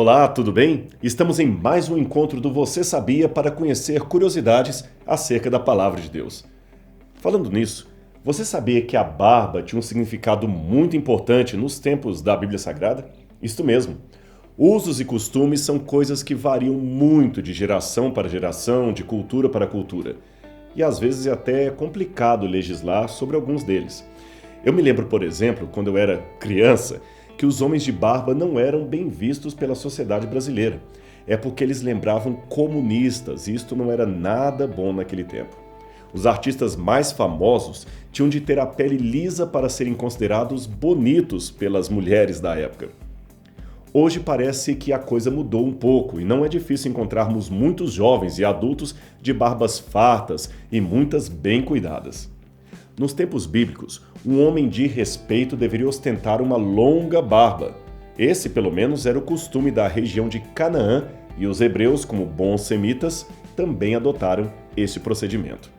Olá, tudo bem? Estamos em mais um encontro do Você Sabia para conhecer curiosidades acerca da Palavra de Deus. Falando nisso, você sabia que a barba tinha um significado muito importante nos tempos da Bíblia Sagrada? Isto mesmo. Usos e costumes são coisas que variam muito de geração para geração, de cultura para cultura. E às vezes é até complicado legislar sobre alguns deles. Eu me lembro, por exemplo, quando eu era criança, que os homens de barba não eram bem vistos pela sociedade brasileira. É porque eles lembravam comunistas e isto não era nada bom naquele tempo. Os artistas mais famosos tinham de ter a pele lisa para serem considerados bonitos pelas mulheres da época. Hoje parece que a coisa mudou um pouco e não é difícil encontrarmos muitos jovens e adultos de barbas fartas e muitas bem cuidadas. Nos tempos bíblicos, um homem de respeito deveria ostentar uma longa barba. Esse, pelo menos, era o costume da região de Canaã e os hebreus, como bons semitas, também adotaram esse procedimento.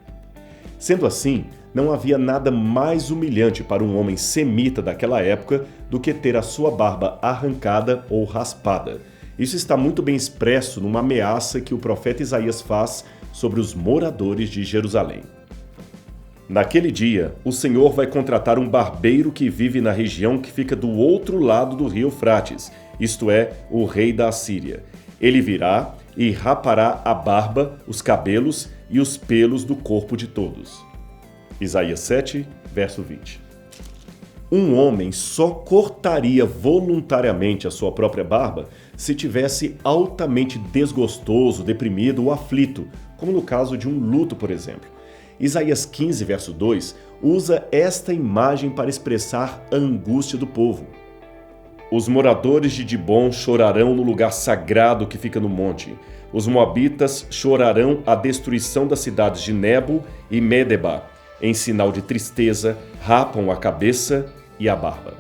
Sendo assim, não havia nada mais humilhante para um homem semita daquela época do que ter a sua barba arrancada ou raspada. Isso está muito bem expresso numa ameaça que o profeta Isaías faz sobre os moradores de Jerusalém. Naquele dia, o Senhor vai contratar um barbeiro que vive na região que fica do outro lado do rio Eufrates, isto é, o rei da Assíria. Ele virá e rapará a barba, os cabelos e os pelos do corpo de todos. Isaías 7, verso 20. Um homem só cortaria voluntariamente a sua própria barba se tivesse altamente desgostoso, deprimido ou aflito, como no caso de um luto, por exemplo. Isaías 15, verso 2, usa esta imagem para expressar a angústia do povo. Os moradores de Dibom chorarão no lugar sagrado que fica no monte. Os moabitas chorarão a destruição das cidades de Nebo e Medeba. Em sinal de tristeza, rapam a cabeça e a barba.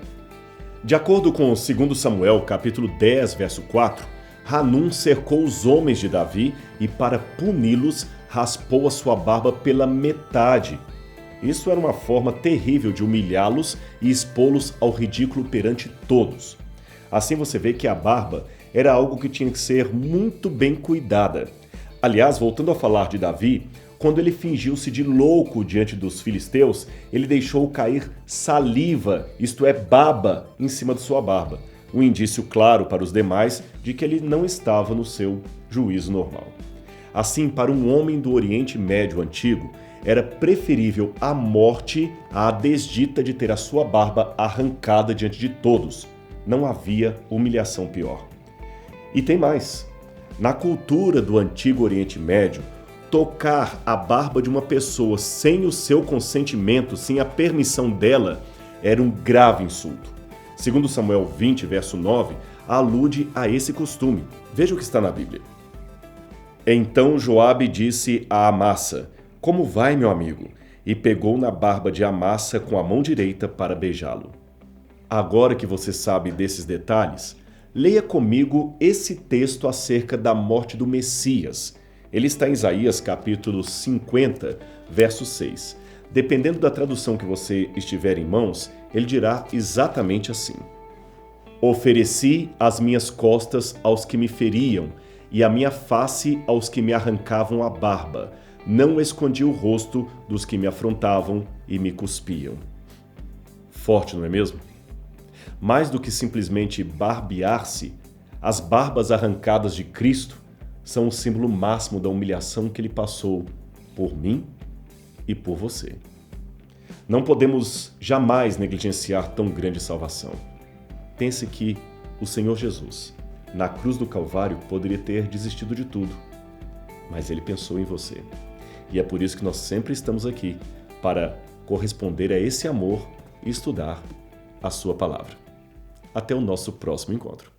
De acordo com 2 Samuel, capítulo 10, verso 4, Hanum cercou os homens de Davi e, para puni-los, raspou a sua barba pela metade. Isso era uma forma terrível de humilhá-los e expô-los ao ridículo perante todos. Assim você vê que a barba era algo que tinha que ser muito bem cuidada. Aliás, voltando a falar de Davi, quando ele fingiu-se de louco diante dos filisteus, ele deixou cair saliva, isto é, baba, em cima de sua barba. Um indício claro para os demais de que ele não estava no seu juízo normal. Assim, para um homem do Oriente Médio antigo, era preferível a morte à desdita de ter a sua barba arrancada diante de todos. Não havia humilhação pior. E tem mais. Na cultura do antigo Oriente Médio, tocar a barba de uma pessoa sem o seu consentimento, sem a permissão dela, era um grave insulto. Segundo Samuel 20, verso 9, alude a esse costume. Veja o que está na Bíblia. Então Joabe disse a Amassa: "Como vai, meu amigo?" E pegou na barba de Amassa com a mão direita para beijá-lo. Agora que você sabe desses detalhes, leia comigo esse texto acerca da morte do Messias. Ele está em Isaías capítulo 50, verso 6. Dependendo da tradução que você estiver em mãos, ele dirá exatamente assim: "Ofereci as minhas costas aos que me feriam, e a minha face aos que me arrancavam a barba. Não escondi o rosto dos que me afrontavam e me cuspiam." Forte, não é mesmo? Mais do que simplesmente barbear-se, as barbas arrancadas de Cristo são o símbolo máximo da humilhação que ele passou por mim e por você. Não podemos jamais negligenciar tão grande salvação. Pense que o Senhor Jesus, na cruz do Calvário, poderia ter desistido de tudo, mas ele pensou em você. E é por isso que nós sempre estamos aqui, para corresponder a esse amor e estudar a sua palavra. Até o nosso próximo encontro.